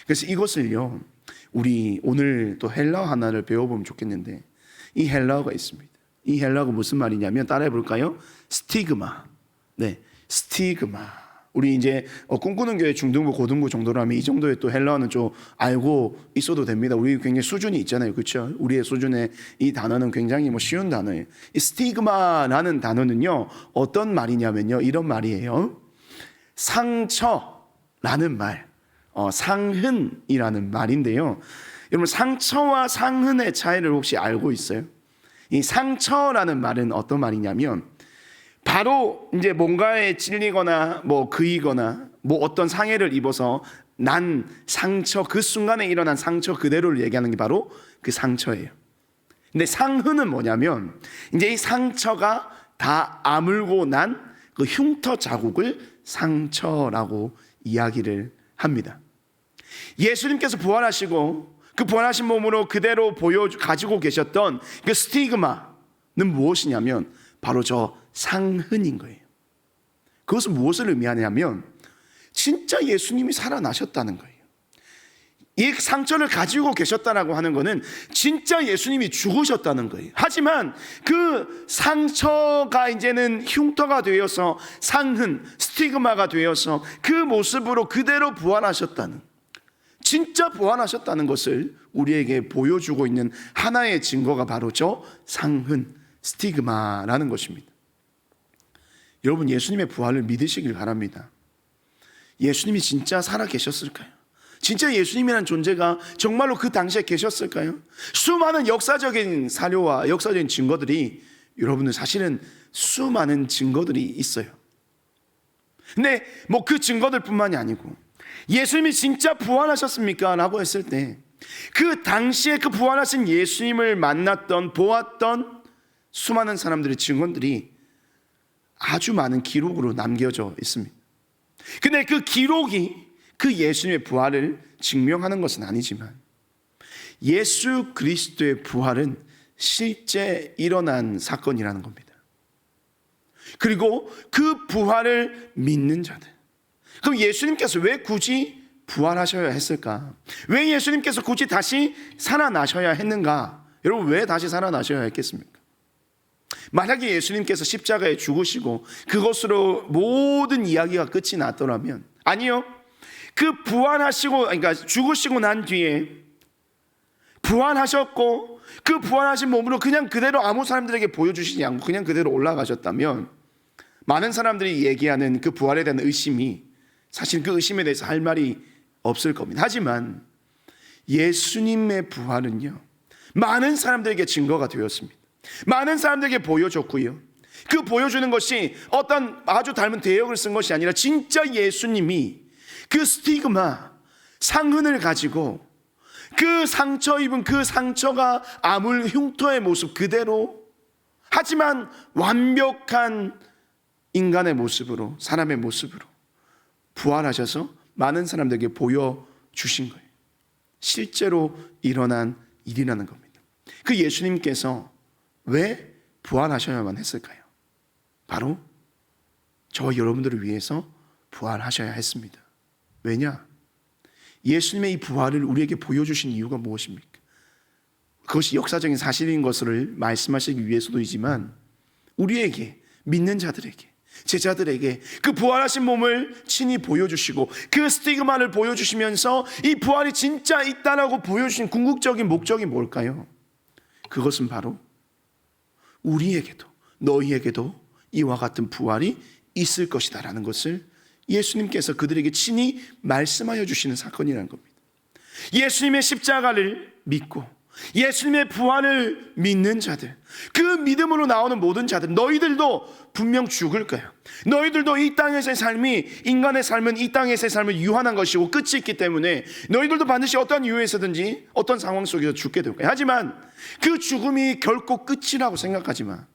그래서 이것을요, 우리 오늘 또 헬라어 하나를 배워보면 좋겠는데, 이 헬라어가 있습니다. 이 헬라어가 무슨 말이냐면, 따라해 볼까요? 스티그마. 네, 스티그마. 우리 이제 꿈꾸는 교회 중등부 고등부 정도라면 이 정도의 또 헬라어는 좀 알고 있어도 됩니다. 우리 굉장히 수준이 있잖아요, 그렇죠? 우리의 수준의 이 단어는 굉장히 쉬운 단어예요. 이 스티그마라는 단어는요, 어떤 말이냐면요, 이런 말이에요. 상처라는 말, 상흔이라는 말인데요. 여러분, 상처와 상흔의 차이를 혹시 알고 있어요? 이 상처라는 말은 어떤 말이냐면, 바로 이제 뭔가에 찔리거나 뭐 그이거나 뭐 어떤 상해를 입어서 난 상처, 그 순간에 일어난 상처 그대로를 얘기하는 게 바로 그 상처예요. 근데 상흔은 뭐냐면, 이제 이 상처가 다 아물고 난 그 흉터 자국을 상처라고 이야기를 합니다. 예수님께서 부활하시고 그 부활하신 몸으로 그대로 가지고 계셨던 그 스티그마는 무엇이냐면 바로 저 상흔인 거예요. 그것은 무엇을 의미하냐면 진짜 예수님이 살아나셨다는 거예요. 이 상처를 가지고 계셨다라고 하는 것은 진짜 예수님이 죽으셨다는 거예요. 하지만 그 상처가 이제는 흉터가 되어서 상흔, 스티그마가 되어서 그 모습으로 그대로 부활하셨다는, 진짜 부활하셨다는 것을 우리에게 보여주고 있는 하나의 증거가 바로 저 상흔, 스티그마라는 것입니다. 여러분, 예수님의 부활을 믿으시길 바랍니다. 예수님이 진짜 살아 계셨을까요? 진짜 예수님이라는 존재가 정말로 그 당시에 계셨을까요? 수많은 역사적인 사료와 역사적인 증거들이, 여러분들 사실은 수많은 증거들이 있어요. 근데 뭐 그 증거들 뿐만이 아니고 예수님이 진짜 부활하셨습니까? 라고 했을 때 그 당시에 그 부활하신 예수님을 만났던, 보았던 수많은 사람들의 증언들이 아주 많은 기록으로 남겨져 있습니다. 근데 그 기록이 그 예수님의 부활을 증명하는 것은 아니지만 예수 그리스도의 부활은 실제 일어난 사건이라는 겁니다. 그리고 그 부활을 믿는 자들, 그럼 예수님께서 왜 굳이 부활하셔야 했을까? 왜 예수님께서 굳이 다시 살아나셔야 했는가? 여러분, 왜 다시 살아나셔야 했겠습니까? 만약에 예수님께서 십자가에 죽으시고 그것으로 모든 이야기가 끝이 났더라면, 아니요, 그 부활하시고, 그러니까 죽으시고 난 뒤에 부활하셨고 그 부활하신 몸으로 그냥 그대로 아무 사람들에게 보여주시지 않고 그냥 그대로 올라가셨다면 많은 사람들이 얘기하는 그 부활에 대한 의심이, 사실 그 의심에 대해서 할 말이 없을 겁니다. 하지만 예수님의 부활은요, 많은 사람들에게 증거가 되었습니다. 많은 사람들에게 보여줬고요, 그 보여주는 것이 어떤 아주 닮은 대역을 쓴 것이 아니라 진짜 예수님이 그 스티그마, 상흔을 가지고 그 상처 입은 그 상처가 아물 흉터의 모습 그대로 하지만 완벽한 인간의 모습으로, 사람의 모습으로 부활하셔서 많은 사람들에게 보여주신 거예요. 실제로 일어난 일이라는 겁니다. 그 예수님께서 왜 부활하셔야만 했을까요? 바로 저와 여러분들을 위해서 부활하셔야 했습니다. 왜냐? 예수님의 이 부활을 우리에게 보여주신 이유가 무엇입니까? 그것이 역사적인 사실인 것을 말씀하시기 위해서도이지만 우리에게, 믿는 자들에게, 제자들에게 그 부활하신 몸을 친히 보여주시고 그 스티그마를 보여주시면서 이 부활이 진짜 있다라고 보여주신 궁극적인 목적이 뭘까요? 그것은 바로 우리에게도, 너희에게도 이와 같은 부활이 있을 것이다 라는 것을 예수님께서 그들에게 친히 말씀하여 주시는 사건이라는 겁니다. 예수님의 십자가를 믿고 예수님의 부활을 믿는 자들, 그 믿음으로 나오는 모든 자들, 너희들도 분명 죽을 거야. 너희들도 이 땅에서의 삶이, 인간의 삶은 이 땅에서의 삶은 유한한 것이고 끝이 있기 때문에 너희들도 반드시 어떤 이유에서든지 어떤 상황 속에서 죽게 될 거야. 하지만 그 죽음이 결코 끝이라고 생각하지 마.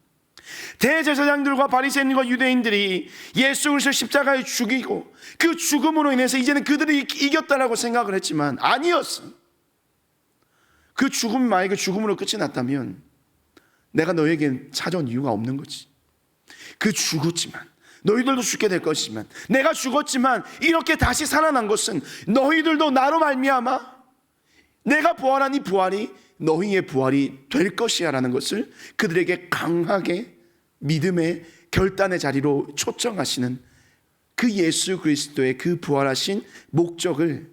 대제사장들과 바리새인과 유대인들이 예수 그리스도를 십자가에 죽이고 그 죽음으로 인해서 이제는 그들이 이겼다라고 생각을 했지만 아니었어. 그 죽음이 만약에 죽음으로 끝이 났다면 내가 너에게 찾아온 이유가 없는 거지. 그 죽었지만, 너희들도 죽게 될 것이지만, 내가 죽었지만 이렇게 다시 살아난 것은 너희들도 나로 말미암아 내가 부활한 이 부활이 너희의 부활이 될 것이야 라는 것을 그들에게 강하게 믿음의 결단의 자리로 초청하시는 그 예수 그리스도의 그 부활하신 목적을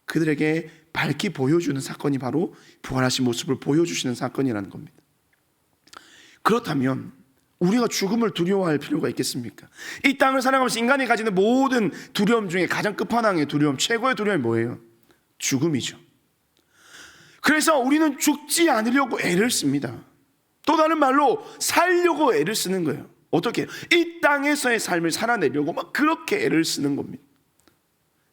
그들에게 밝히 보여주는 사건이 바로 부활하신 모습을 보여주시는 사건이라는 겁니다. 그렇다면 우리가 죽음을 두려워할 필요가 있겠습니까? 이 땅을 살아가면서 인간이 가지는 모든 두려움 중에 가장 끝판왕의 두려움, 최고의 두려움이 뭐예요? 죽음이죠. 그래서 우리는 죽지 않으려고 애를 씁니다. 또 다른 말로 살려고 애를 쓰는 거예요. 어떻게? 이 땅에서의 삶을 살아내려고 막 그렇게 애를 쓰는 겁니다.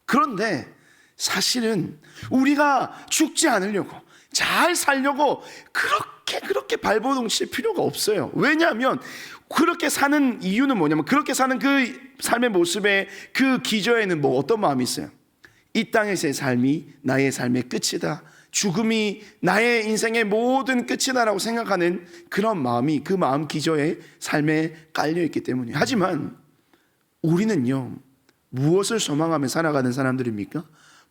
그런데 사실은 우리가 죽지 않으려고, 잘 살려고 그렇게 발버둥 칠 필요가 없어요. 왜냐하면 그렇게 사는 이유는 뭐냐면, 그렇게 사는 그 삶의 모습의 그 기저에는 뭐 어떤 마음이 있어요? 이 땅에서의 삶이 나의 삶의 끝이다, 죽음이 나의 인생의 모든 끝이다라고 생각하는 그런 마음이 그 마음 기저에 삶에 깔려있기 때문이에요. 하지만 우리는요, 무엇을 소망하며 살아가는 사람들입니까?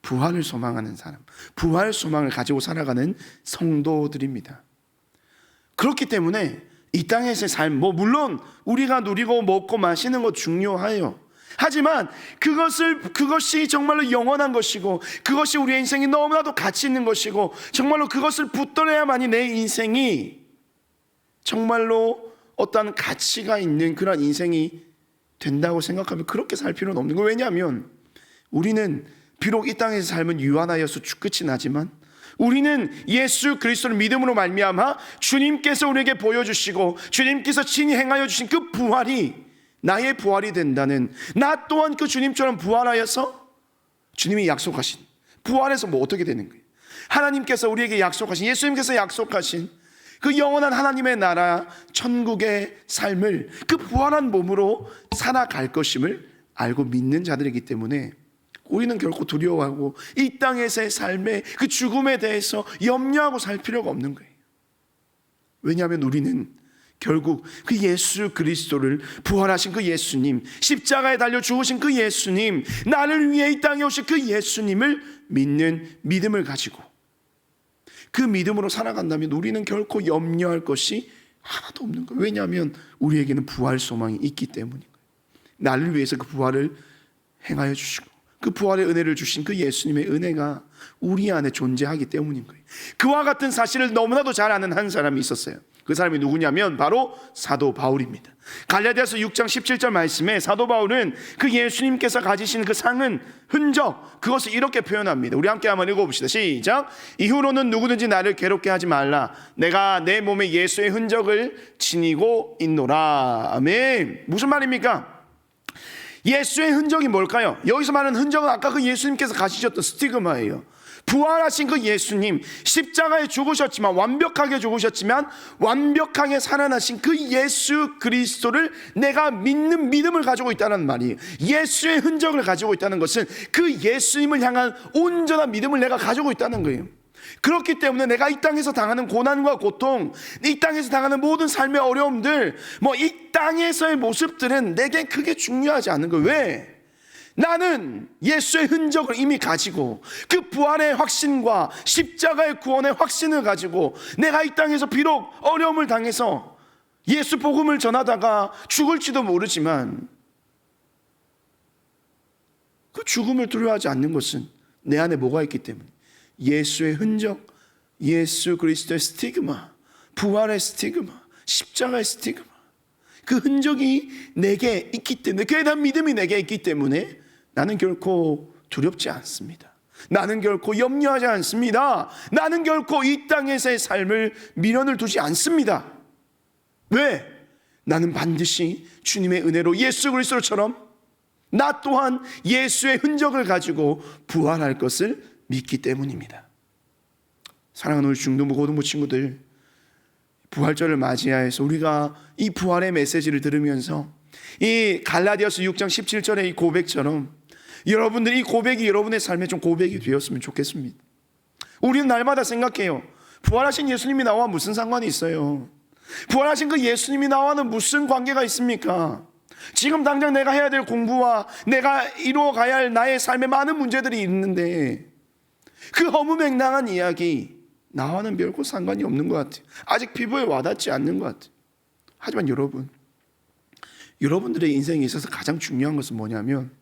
부활을 소망하는 사람, 부활 소망을 가지고 살아가는 성도들입니다. 그렇기 때문에 이 땅에서의 삶, 물론 우리가 누리고 먹고 마시는 것 중요해요. 하지만 그것이 정말로 영원한 것이고, 그것이 우리의 인생이 너무나도 가치 있는 것이고, 정말로 그것을 붙들어야만이 내 인생이 정말로 어떤 가치가 있는 그런 인생이 된다고 생각하면 그렇게 살 필요는 없는 거예요. 왜냐하면 우리는 비록 이 땅에서 삶은 유한하여서 끝이 나지만 우리는 예수 그리스도를 믿음으로 말미암아 주님께서 우리에게 보여주시고 주님께서 친히 행하여 주신 그 부활이 나의 부활이 된다는, 나 또한 그 주님처럼 부활하여서 주님이 약속하신 부활해서 어떻게 되는 거예요? 하나님께서 우리에게 약속하신, 예수님께서 약속하신 그 영원한 하나님의 나라 천국의 삶을 그 부활한 몸으로 살아갈 것임을 알고 믿는 자들이기 때문에 우리는 결코 두려워하고 이 땅에서의 삶의 그 죽음에 대해서 염려하고 살 필요가 없는 거예요. 왜냐하면 우리는 결국 그 예수 그리스도를, 부활하신 그 예수님, 십자가에 달려 죽으신 그 예수님, 나를 위해 이 땅에 오신 그 예수님을 믿는 믿음을 가지고 그 믿음으로 살아간다면 우리는 결코 염려할 것이 하나도 없는 거예요. 왜냐하면 우리에게는 부활 소망이 있기 때문인 거예요. 나를 위해서 그 부활을 행하여 주시고 그 부활의 은혜를 주신 그 예수님의 은혜가 우리 안에 존재하기 때문인 거예요. 그와 같은 사실을 너무나도 잘 아는 한 사람이 있었어요. 그 사람이 누구냐면 바로 사도 바울입니다. 갈라디아서 6장 17절 말씀에 사도 바울은 그 예수님께서 가지신 그 상은, 흔적, 그것을 이렇게 표현합니다. 우리 함께 한번 읽어봅시다. 시작. 이후로는 누구든지 나를 괴롭게 하지 말라. 내가 내 몸에 예수의 흔적을 지니고 있노라. 아멘. 무슨 말입니까? 예수의 흔적이 뭘까요? 여기서 말하는 흔적은 아까 그 예수님께서 가지셨던 스티그마예요. 부활하신 그 예수님, 십자가에 죽으셨지만 완벽하게 죽으셨지만 완벽하게 살아나신 그 예수 그리스도를 내가 믿는 믿음을 가지고 있다는 말이에요. 예수의 흔적을 가지고 있다는 것은 그 예수님을 향한 온전한 믿음을 내가 가지고 있다는 거예요. 그렇기 때문에 내가 이 땅에서 당하는 고난과 고통, 이 땅에서 당하는 모든 삶의 어려움들, 이 땅에서의 모습들은 내게 크게 중요하지 않은 거예요. 왜? 나는 예수의 흔적을 이미 가지고 그 부활의 확신과 십자가의 구원의 확신을 가지고 내가 이 땅에서 비록 어려움을 당해서 예수 복음을 전하다가 죽을지도 모르지만 그 죽음을 두려워하지 않는 것은 내 안에 뭐가 있기 때문에 예수의 흔적, 예수 그리스도의 스티그마, 부활의 스티그마, 십자가의 스티그마, 그 흔적이 내게 있기 때문에, 그에 대한 믿음이 내게 있기 때문에 나는 결코 두렵지 않습니다. 나는 결코 염려하지 않습니다. 나는 결코 이 땅에서의 삶을 미련을 두지 않습니다. 왜? 나는 반드시 주님의 은혜로 예수 그리스도처럼 나 또한 예수의 흔적을 가지고 부활할 것을 믿기 때문입니다. 사랑하는 우리 중등부 고등부 친구들, 부활절을 맞이하여서 우리가 이 부활의 메시지를 들으면서 이 갈라디아서 6장 17절의 이 고백처럼 여러분들이 이 고백이 여러분의 삶에 좀 고백이 되었으면 좋겠습니다. 우리는 날마다 생각해요. 부활하신 예수님이 나와 무슨 상관이 있어요? 부활하신 그 예수님이 나와는 무슨 관계가 있습니까? 지금 당장 내가 해야 될 공부와 내가 이루어가야 할 나의 삶에 많은 문제들이 있는데 그 허무맹랑한 이야기 나와는 별거 상관이 없는 것 같아요. 아직 피부에 와닿지 않는 것 같아요. 하지만 여러분들의 인생에 있어서 가장 중요한 것은 뭐냐면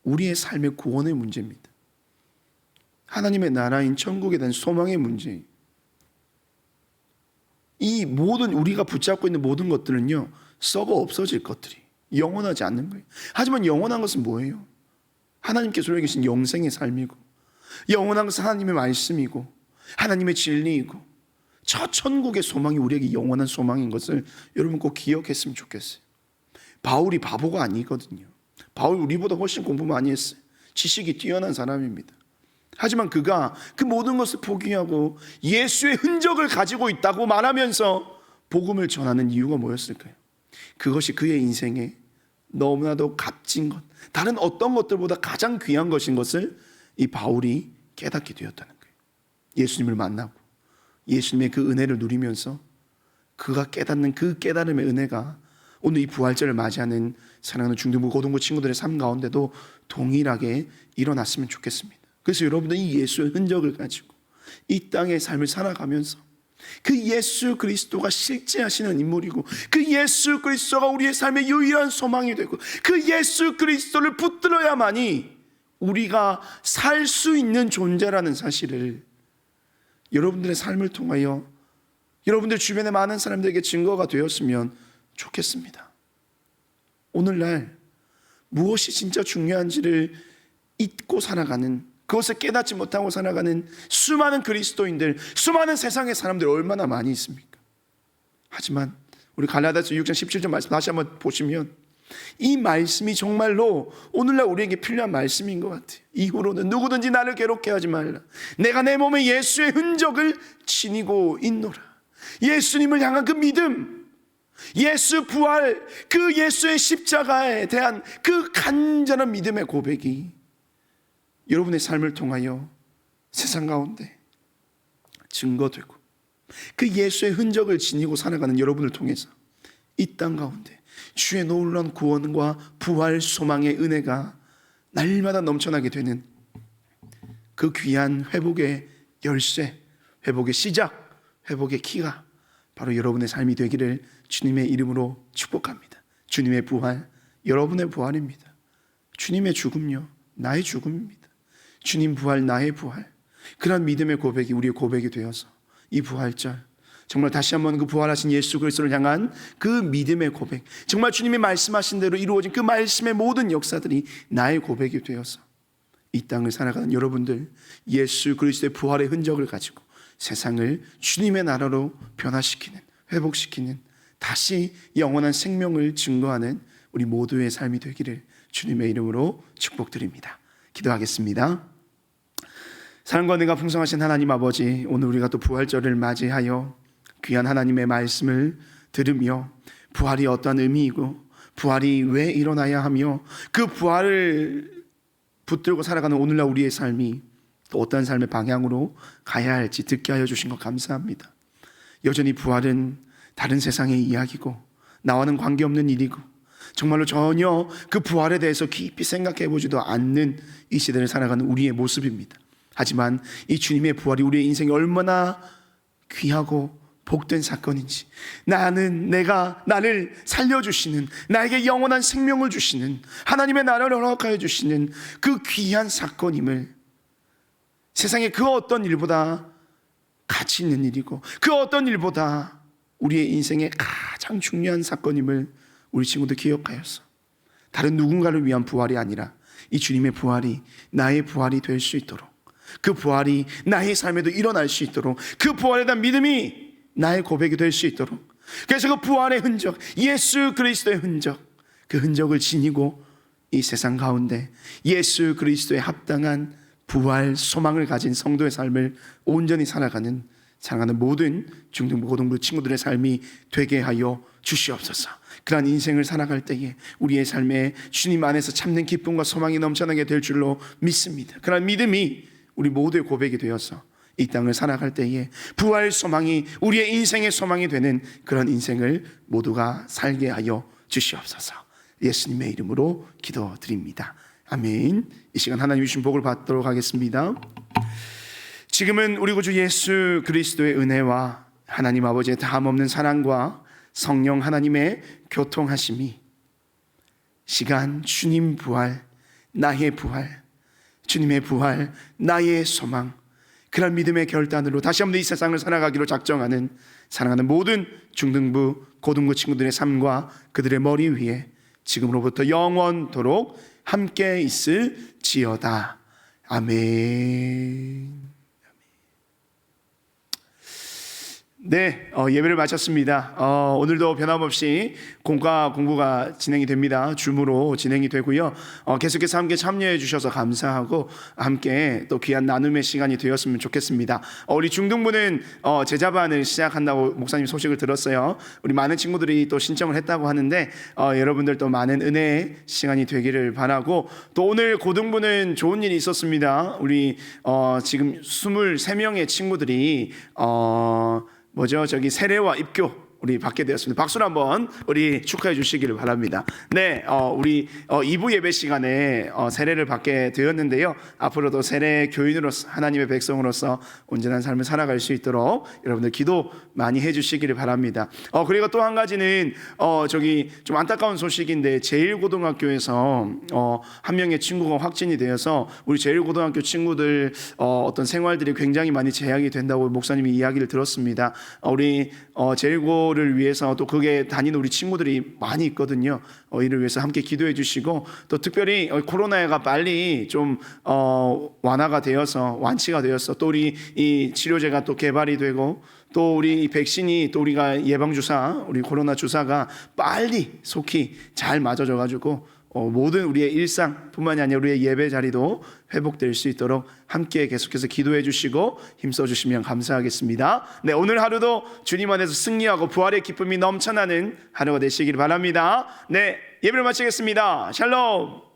우리의 삶의 구원의 문제입니다. 하나님의 나라인 천국에 대한 소망의 문제예요. 이 모든 우리가 붙잡고 있는 모든 것들은요, 썩어 없어질 것들이 영원하지 않는 거예요. 하지만 영원한 것은 뭐예요? 하나님께서 우리에게 주신 영생의 삶이고, 영원한 것은 하나님의 말씀이고 하나님의 진리이고, 저 천국의 소망이 우리에게 영원한 소망인 것을 여러분 꼭 기억했으면 좋겠어요. 바울이 바보가 아니거든요. 바울 우리보다 훨씬 공부 많이 했어요. 지식이 뛰어난 사람입니다. 하지만 그가 그 모든 것을 포기하고 예수의 흔적을 가지고 있다고 말하면서 복음을 전하는 이유가 뭐였을까요? 그것이 그의 인생에 너무나도 값진 것, 다른 어떤 것들보다 가장 귀한 것인 것을 이 바울이 깨닫게 되었다는 거예요. 예수님을 만나고 예수님의 그 은혜를 누리면서 그가 깨닫는 그 깨달음의 은혜가 오늘 이 부활절을 맞이하는 사랑하는 중등부 고등부 친구들의 삶 가운데도 동일하게 일어났으면 좋겠습니다. 그래서 여러분들 이 예수의 흔적을 가지고 이 땅의 삶을 살아가면서 그 예수 그리스도가 실제하시는 인물이고 그 예수 그리스도가 우리의 삶의 유일한 소망이 되고 그 예수 그리스도를 붙들어야만이 우리가 살 수 있는 존재라는 사실을 여러분들의 삶을 통하여 여러분들 주변의 많은 사람들에게 증거가 되었으면 좋겠습니다. 오늘날 무엇이 진짜 중요한지를 잊고 살아가는, 그것을 깨닫지 못하고 살아가는 수많은 그리스도인들, 수많은 세상의 사람들 얼마나 많이 있습니까? 하지만 우리 갈라디아서 6장 17절 말씀 다시 한번 보시면 이 말씀이 정말로 오늘날 우리에게 필요한 말씀인 것 같아요. 이후로는 누구든지 나를 괴롭게 하지 말라. 내가 내 몸에 예수의 흔적을 지니고 있노라. 예수님을 향한 그 믿음, 예수 부활, 그 예수의 십자가에 대한 그 간절한 믿음의 고백이 여러분의 삶을 통하여 세상 가운데 증거되고 그 예수의 흔적을 지니고 살아가는 여러분을 통해서 이 땅 가운데 주의 놀라운 구원과 부활 소망의 은혜가 날마다 넘쳐나게 되는 그 귀한 회복의 열쇠, 회복의 시작, 회복의 키가 바로 여러분의 삶이 되기를 주님의 이름으로 축복합니다. 주님의 부활, 여러분의 부활입니다. 주님의 죽음요, 나의 죽음입니다. 주님 부활, 나의 부활, 그런 믿음의 고백이 우리의 고백이 되어서 이 부활절 정말 다시 한번 그 부활하신 예수 그리스도를 향한 그 믿음의 고백, 정말 주님이 말씀하신 대로 이루어진 그 말씀의 모든 역사들이 나의 고백이 되어서 이 땅을 살아가는 여러분들, 예수 그리스도의 부활의 흔적을 가지고 세상을 주님의 나라로 변화시키는, 회복시키는, 다시 영원한 생명을 증거하는 우리 모두의 삶이 되기를 주님의 이름으로 축복드립니다. 기도하겠습니다. 사랑과 은혜가 풍성하신 하나님 아버지, 오늘 우리가 또 부활절을 맞이하여 귀한 하나님의 말씀을 들으며 부활이 어떤 의미이고 부활이 왜 일어나야 하며 그 부활을 붙들고 살아가는 오늘날 우리의 삶이 또 어떤 삶의 방향으로 가야 할지 듣게 하여 주신 것 감사합니다. 여전히 부활은 다른 세상의 이야기고 나와는 관계없는 일이고 정말로 전혀 그 부활에 대해서 깊이 생각해 보지도 않는 이 시대를 살아가는 우리의 모습입니다. 하지만 이 주님의 부활이 우리의 인생에 얼마나 귀하고 복된 사건인지, 나를 살려주시는, 나에게 영원한 생명을 주시는, 하나님의 나라를 허락하여 주시는 그 귀한 사건임을, 세상의 그 어떤 일보다 가치 있는 일이고 그 어떤 일보다 우리의 인생의 가장 중요한 사건임을 우리 친구들 기억하여서 다른 누군가를 위한 부활이 아니라 이 주님의 부활이 나의 부활이 될 수 있도록, 그 부활이 나의 삶에도 일어날 수 있도록, 그 부활에 대한 믿음이 나의 고백이 될 수 있도록, 그래서 그 부활의 흔적, 예수 그리스도의 흔적, 그 흔적을 지니고 이 세상 가운데 예수 그리스도에 합당한 부활 소망을 가진 성도의 삶을 온전히 살아가는 모든 중등부 고등부 친구들의 삶이 되게 하여 주시옵소서. 그러한 인생을 살아갈 때에 우리의 삶에 주님 안에서 참는 기쁨과 소망이 넘쳐나게 될 줄로 믿습니다. 그러한 믿음이 우리 모두의 고백이 되어서 이 땅을 살아갈 때에 부활 소망이 우리의 인생의 소망이 되는 그런 인생을 모두가 살게 하여 주시옵소서. 예수님의 이름으로 기도드립니다. 아멘. 이 시간 하나님 주신 복을 받도록 하겠습니다. 지금은 우리 구주 예수 그리스도의 은혜와 하나님 아버지의 다함없는 사랑과 성령 하나님의 교통하심이 시간 주님 부활, 나의 부활, 주님의 부활, 나의 소망, 그런 믿음의 결단으로 다시 한번 이 세상을 살아가기로 작정하는 사랑하는 모든 중등부, 고등부 친구들의 삶과 그들의 머리 위에 지금으로부터 영원토록 함께 있을지어다. 아멘. 네, 예배를 마쳤습니다. 오늘도 변함없이 공부가 진행이 됩니다. 줌으로 진행이 되고요. 계속해서 함께 참여해 주셔서 감사하고 함께 또 귀한 나눔의 시간이 되었으면 좋겠습니다. 우리 중등부는 제자반을 시작한다고 목사님 소식을 들었어요. 우리 많은 친구들이 또 신청을 했다고 하는데 여러분들 또 많은 은혜의 시간이 되기를 바라고, 또 오늘 고등부는 좋은 일이 있었습니다. 우리 지금 23명의 친구들이 세례와 입교 우리 받게 되었습니다. 박수로 한번 우리 축하해 주시기를 바랍니다. 네, 우리 2부 예배 시간에 세례를 받게 되었는데요. 앞으로도 세례 교인으로서 하나님의 백성으로서 온전한 삶을 살아갈 수 있도록 여러분들 기도 많이 해주시기를 바랍니다. 그리고 또 한 가지는 좀 안타까운 소식인데 제일고등학교에서 한 명의 친구가 확진이 되어서 우리 제일고등학교 친구들 어떤 생활들이 굉장히 많이 제약이 된다고 목사님이 이야기를 들었습니다. 우리 제일고를 위해서 또 그게 다니는 우리 친구들이 많이 있거든요. 이를 위해서 함께 기도해 주시고, 또 특별히 코로나가 빨리 좀 완화가 되어서 완치가 되어서 또 우리 이 치료제가 또 개발이 되고, 또 우리 이 백신이 또 우리가 예방주사, 우리 코로나 주사가 빨리 속히 잘 맞아져 가지고 모든 우리의 일상뿐만이 아니라 우리의 예배 자리도 회복될 수 있도록 함께 계속해서 기도해 주시고 힘써 주시면 감사하겠습니다. 네, 오늘 하루도 주님 안에서 승리하고 부활의 기쁨이 넘쳐나는 하루가 되시길 바랍니다. 네, 예배를 마치겠습니다. 샬롬.